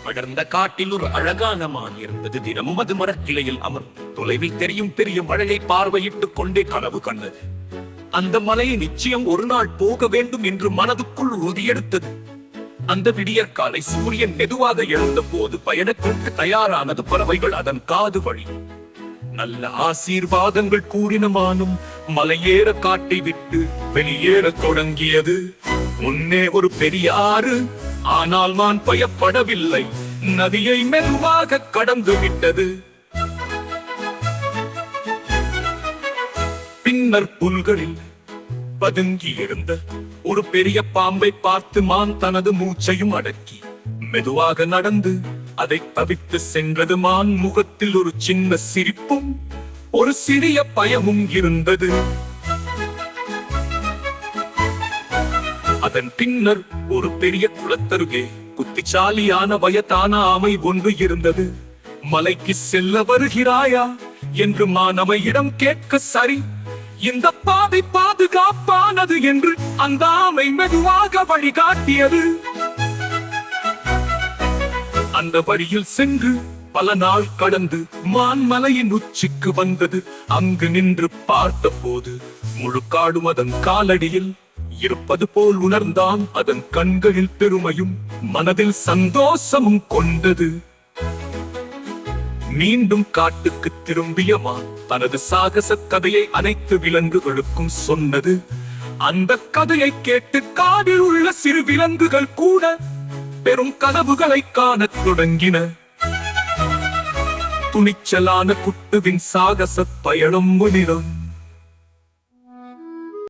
அடர்ந்த காட்டில் ஒரு அழகான மான் இருந்தது. தினமும் அது மரக்கிளையில் அமர்ந்து தொலைவில் தெரியும் பெரிய மழையை பார்வையிட்டுக் கொண்டே கனவு கண்டது. அந்த மலையை நிச்சயம் ஒரு நாள் போக வேண்டும் என்று மனதுக்குள் உறுதியெடுத்தது. அந்த விடியற்காலை சூரியன் மெதுவாக எழுந்த போது பயணத்திற்கு தயாரானது. பறவைகள் அதன் காது வழி நல்ல ஆசீர்வாதங்கள் கூறின மானும் மலையேற காட்டை விட்டு வெளியேற தொடங்கியது. முன்னே ஒரு பெரிய ஆறு, ஆனால் மான் பயப்படவில்லை. நதியை மெதுவாக கடந்து விட்டது. பின்னர் புல்களில் பதுங்கி இருந்த ஒரு பெரிய பாம்பை பார்த்து மான் தனது மூச்சையும் அடக்கி மெதுவாக நடந்து அதை தவித்து சென்றது. மான் முகத்தில் ஒரு சின்ன சிரிப்பும் ஒரு சிறிய பயமும் இருந்தது. அதன் பின்னர் ஒரு பெரிய குளத்தருகே புத்திசாலியான வயதான ஆமை ஒன்று இருந்தது. மலைக்கு செல்ல வருகிறாயா என்று மான் ஆமையிடம் கேட்க, சரி, இந்த பாதை பாதுகாப்பானது என்று அந்த ஆமை மெதுவாக வழிகாட்டியது. அந்த வழியில் சென்று பல நாள் கடந்து மான் மலையின் உச்சிக்கு வந்தது. அங்கு நின்று பார்த்த போது முழு காடும் அதன் காலடியில் இருப்பது போல் உணர்ந்தான். அதன் கண்களில் பெருமையும் மனதில் சந்தோஷமும் கொண்டது. மீண்டும் காட்டுக்கு திரும்பிய மான் தனது சாகச கதையை அனைத்து விலங்குகளுக்கும் சொன்னது. அந்த கதையை கேட்டு காடில் உள்ள சிறு விலங்குகள் கூட பெரும் கனவுகளை காணத் தொடங்கின. துணிச்சலான குட்டுவின் சாகச பயணம் முன்னிலும்